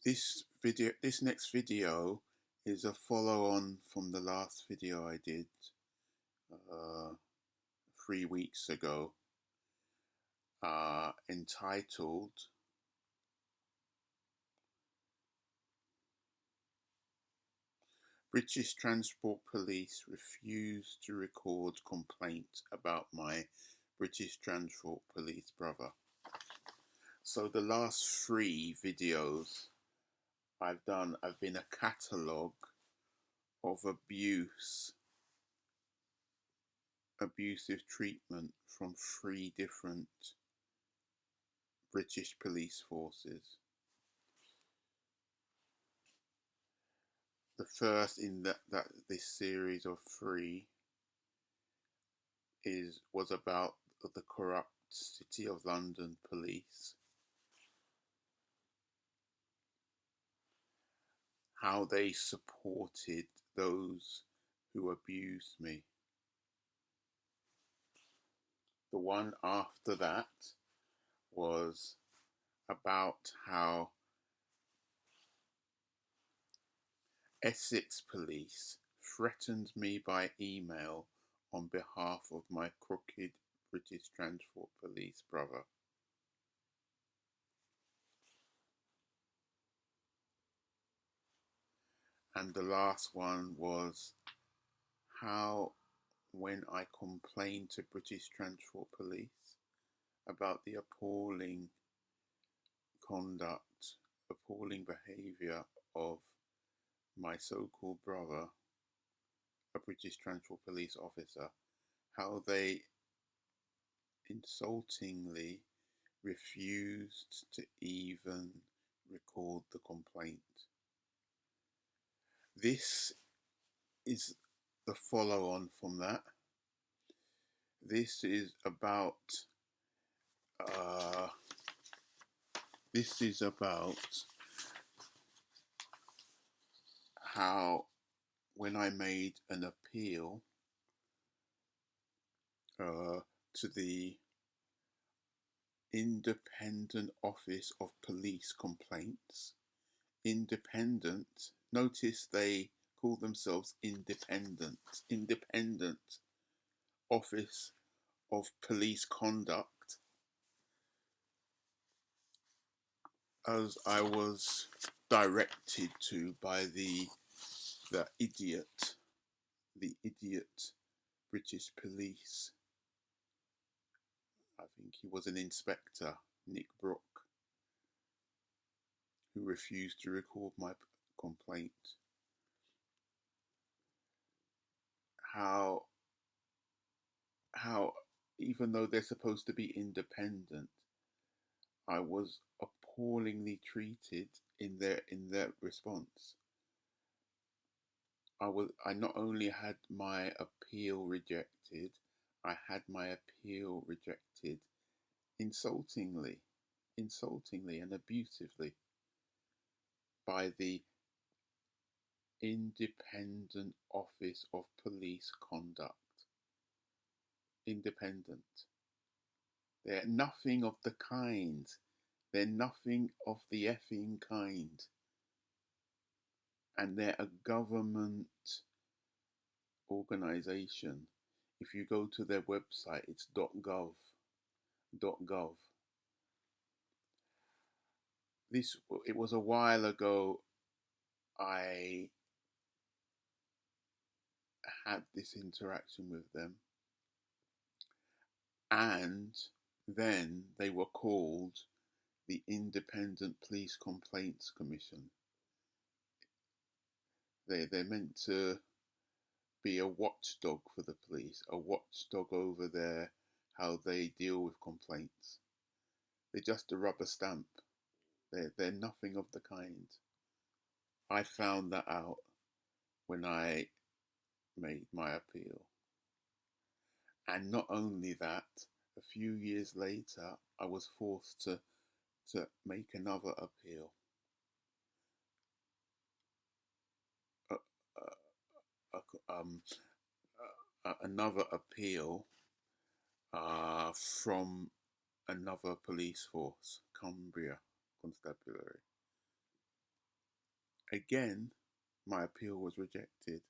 This next video is a follow-on from the last video I did 3 weeks ago, entitled British Transport Police refuse to record complaint about my British Transport Police brother. So the last 3 videos I've been a catalogue of abusive treatment from 3 different British police forces. The first in this series of 3 was about the corrupt City of London police, how they supported those who abused me. The one after that was about how Essex police threatened me by email on behalf of my crooked British Transport Police brother. And the last one was how, when I complained to British Transport Police about the appalling behaviour of my so-called brother, a British Transport Police officer, how they insultingly refused to even record the complaint. This is the follow-on from that. This is about how, when I made an appeal to the Independent Office of Police Complaints. Independent, notice they call themselves Independent Office of Police Conduct, as I was directed to by the idiot British police. I think he was an inspector, Nick Brook, who refused to record my complaint. How even though they're supposed to be independent, I was appallingly treated in their response. I not only had my appeal rejected, I had my appeal rejected insultingly and abusively by the Independent Office of Police Conduct. Independent. They're nothing of the kind. They're nothing of the effing kind. And they're a government organisation. If you go to their website, it's .gov. It was a while ago I had this interaction with them, and then they were called the Independent Police Complaints Commission. They're meant to be a watchdog for the police, a watchdog over there, how they deal with complaints. They're just a rubber stamp. They're nothing of the kind. I found that out when I made my appeal. And not only that, a few years later, I was forced to make another appeal. Another appeal from another police force, Cumbria Constabulary. Again, my appeal was rejected,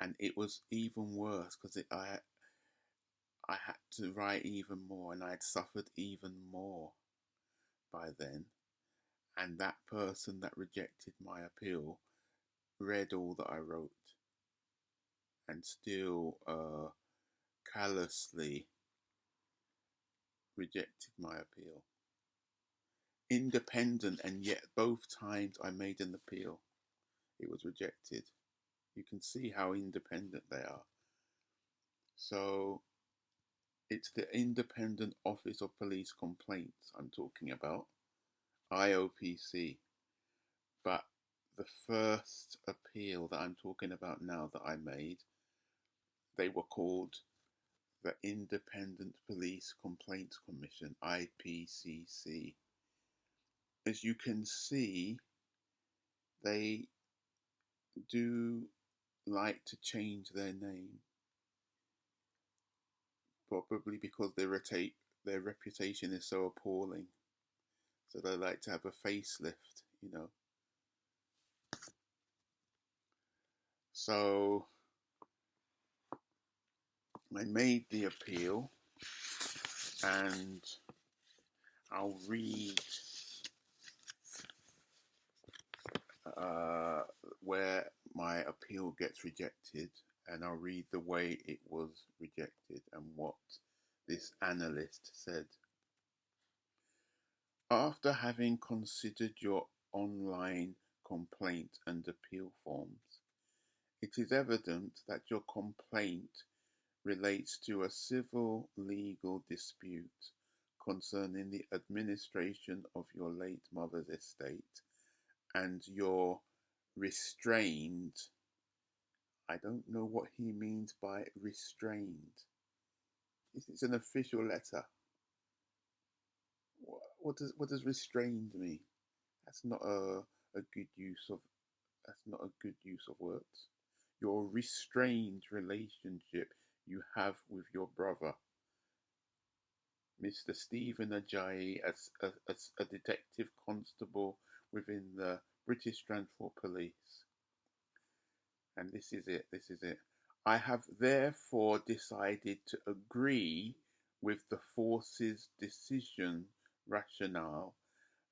and it was even worse because I had to write even more, and I had suffered even more by then. And that person that rejected my appeal read all that I wrote and still callously rejected my appeal. Independent, and yet both times I made an appeal, it was rejected. You can see how independent they are. So it's the Independent Office of Police Complaints I'm talking about, IOPC. But the first appeal that I'm talking about now that I made, they were called the Independent Police Complaints Commission, IPCC. As you can see, they do like to change their name, probably because their reputation is so appalling. So they like to have a facelift, you know. So I made the appeal, and I'll read where my appeal gets rejected, and I'll read the way it was rejected and what this analyst said. After having considered your online complaint and appeal forms, it is evident that your complaint relates to a civil legal dispute concerning the administration of your late mother's estate and your restrained. I don't know what he means by restrained. It's an official letter. What does restrained mean? That's not a good use of that's not a good use of words. Your restrained relationship you have with your brother, Mr. Stephen Ajayi, as a detective constable within the British Transport Police. And this is it. I have therefore decided to agree with the force's decision rationale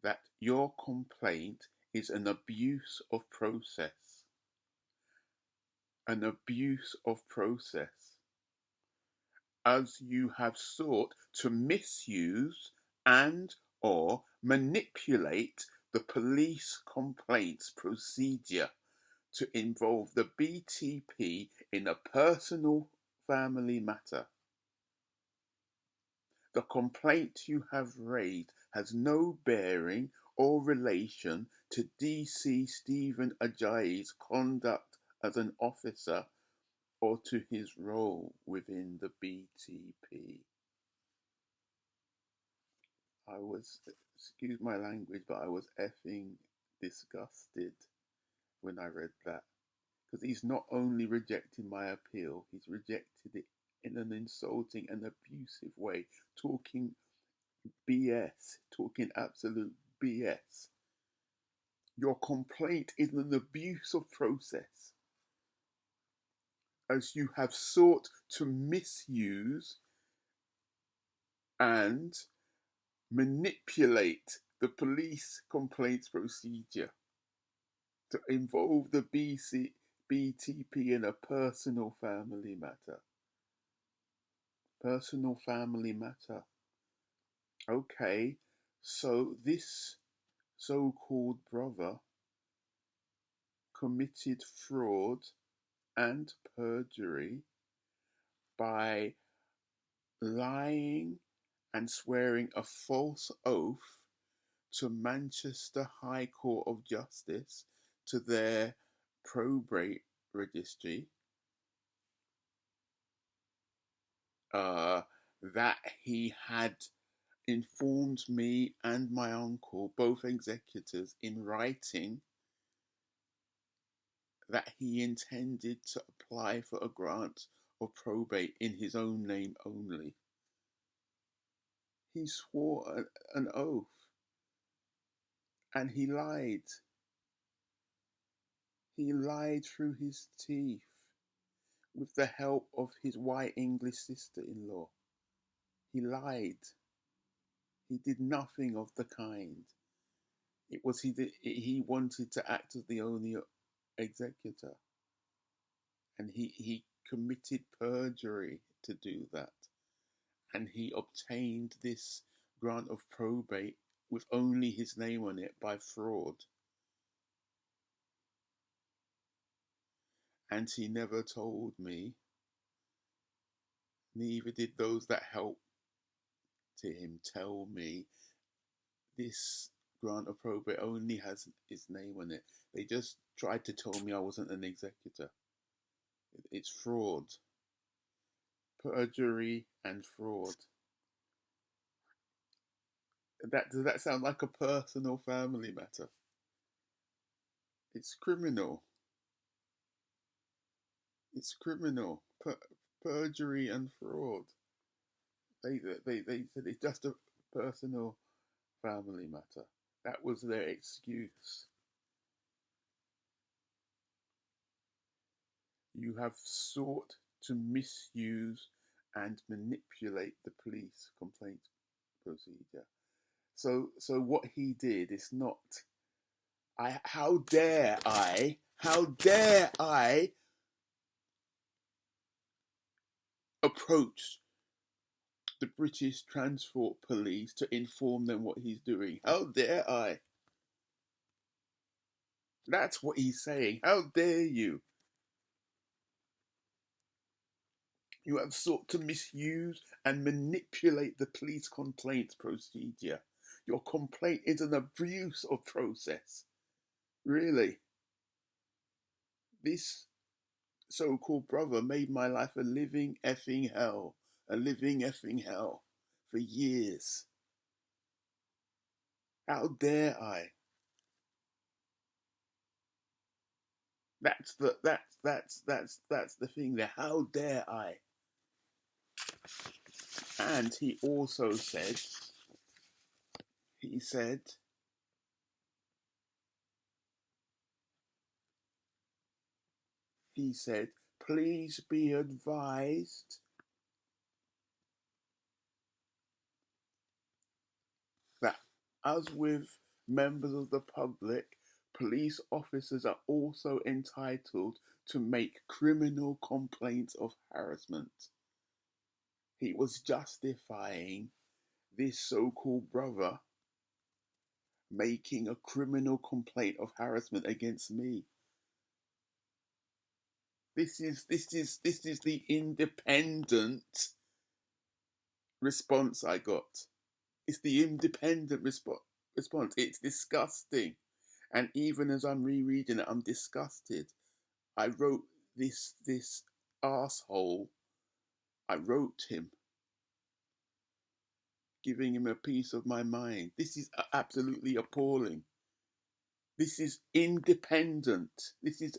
that your complaint is an abuse of process. An abuse of process, as you have sought to misuse and or manipulate the police complaints procedure to involve the BTP in a personal family matter. The complaint you have raised has no bearing or relation to DC Stephen Ajayi's conduct as an officer or to his role within the BTP. I was, excuse my language, but I was effing disgusted when I read that. Because he's not only rejecting my appeal, he's rejected it in an insulting and abusive way, talking BS, talking absolute BS. Your complaint is an abuse of process, as you have sought to misuse and manipulate the police complaints procedure to involve the BTP in a personal family matter. Personal family matter. Okay, so this so-called brother committed fraud and perjury by lying and swearing a false oath to Manchester High Court of Justice, to their probate registry, that he had informed me and my uncle, both executors, in writing that he intended to apply for a grant of probate in his own name only. He swore an oath, and he lied. He lied through his teeth with the help of his white English sister-in-law. He lied. He did nothing of the kind. It was he wanted to act as the only executor, and he committed perjury to do that, and he obtained this grant of probate with only his name on it by fraud. And he never told me, neither did those that helped to him tell me, this grant of probate only has his name on it. They just tried to tell me I wasn't an executor. It's fraud. Perjury and fraud. Does that sound like a personal family matter? It's criminal. It's criminal. Perjury and fraud. They said it's just a personal family matter. That was their excuse. You have sought to misuse and manipulate the police complaint procedure. So what he did is not, how dare I approach the British Transport Police to inform them what he's doing? How dare I? That's what he's saying. How dare you? You have sought to misuse and manipulate the police complaints procedure. Your complaint is an abuse of process. Really. This so-called brother made my life a living effing hell. A living effing hell. For years. How dare I? That's the thing there. How dare I? And he also said, please be advised that, as with members of the public, police officers are also entitled to make criminal complaints of harassment. He was justifying this so-called brother making a criminal complaint of harassment against me. This is the independent response I got. It's the independent response. It's disgusting. And even as I'm rereading it, I'm disgusted. I wrote this arsehole. I wrote him, giving him a piece of my mind. This is absolutely appalling. This is independent. This is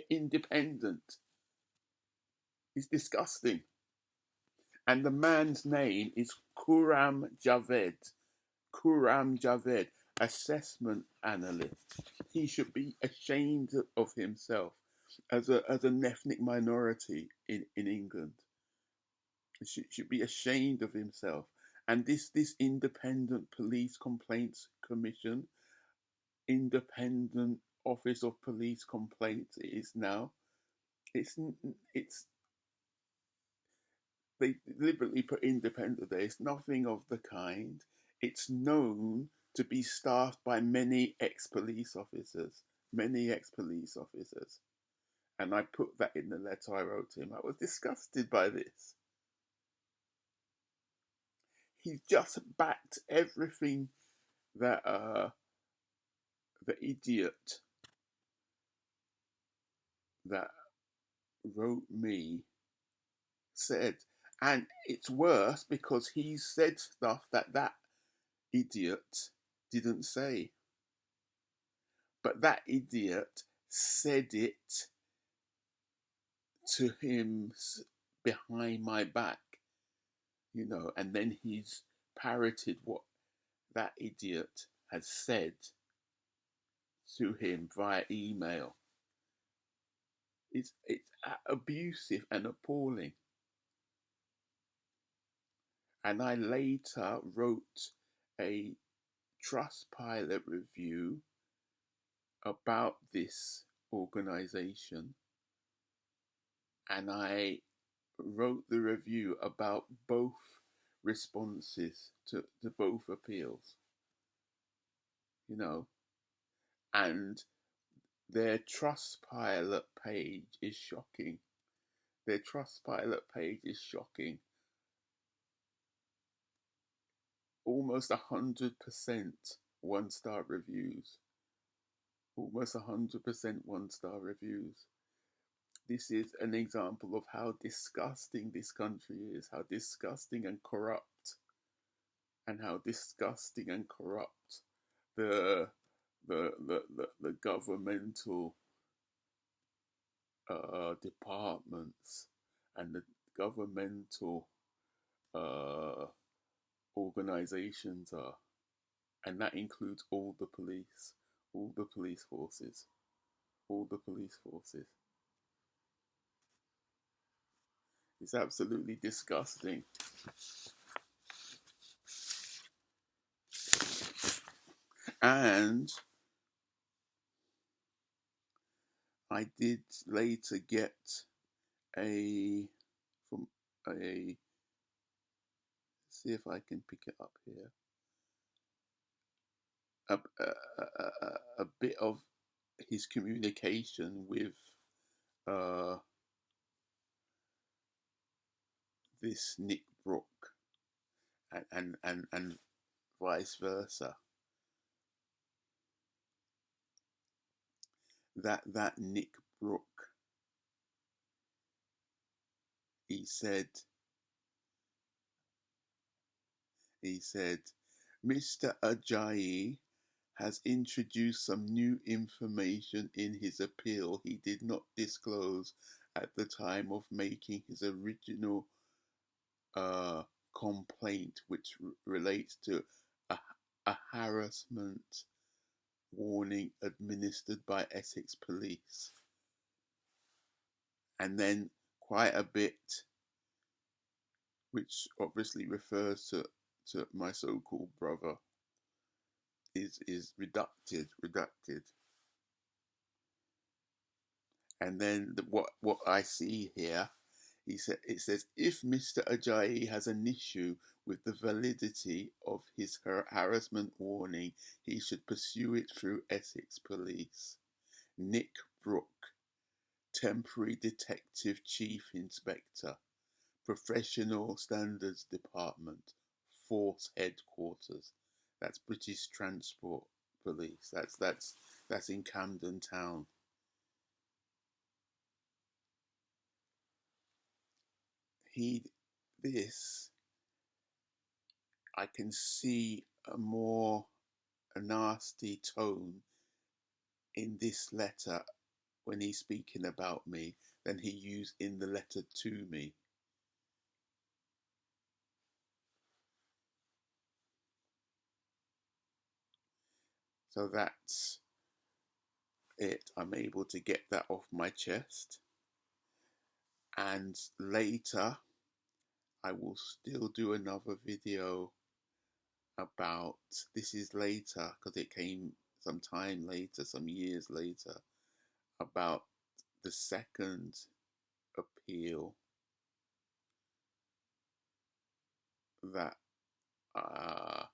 independent. It's disgusting. And the man's name is Khurram Javed. Khurram Javed, assessment analyst. He should be ashamed of himself as an ethnic minority in England. He should be ashamed of himself. And this independent police complaints commission, independent office of police complaints it is now. It's they deliberately put independent there. It's nothing of the kind. It's known to be staffed by many ex-police officers. And I put that in the letter I wrote to him. I was disgusted by this. He's just backed everything that the idiot that wrote me said. And it's worse because he said stuff that idiot didn't say. But that idiot said it to him behind my back, and then he's parroted what that idiot has said to him via email. it's abusive and appalling. And I later wrote a Trustpilot review about this organization, and I wrote the review about both responses to both appeals, you know, and their Trustpilot page is shocking. Their Trustpilot page is shocking. Almost 100% one-star reviews. Almost 100% one-star reviews. This is an example of how disgusting this country is, how disgusting and corrupt, and how disgusting and corrupt the the governmental departments and the governmental organizations are, and that includes all the police forces, all the police forces. It's absolutely disgusting. And I did later get a from a, see if I can pick it up here, a bit of his communication with this Nick Brook and vice versa. That Nick Brook, he said, Mr. Ajayi has introduced some new information in his appeal he did not disclose at the time of making his original complaint, which relates to a harassment warning administered by Essex Police. And then quite a bit, which obviously refers to my so-called brother, is redacted. And then what I see here, it says, if Mr. Ajayi has an issue with the validity of his harassment warning, he should pursue it through Essex Police. Nick Brook, Temporary Detective Chief Inspector, Professional Standards Department, Force Headquarters. That's British Transport Police. That's in Camden Town. This, I can see a more nasty tone in this letter when he's speaking about me than he used in the letter to me. So that's it. I'm able to get that off my chest. And later, I will still do another video about, this is later because it came some time later, some years later, about the second appeal that I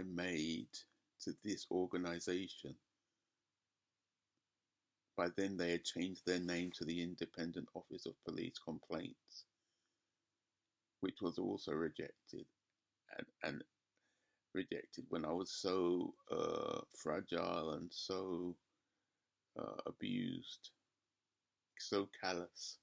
made to this organization. By then they had changed their name to the Independent Office of Police Complaints, which was also rejected, and rejected when I was so fragile and so abused, so callous.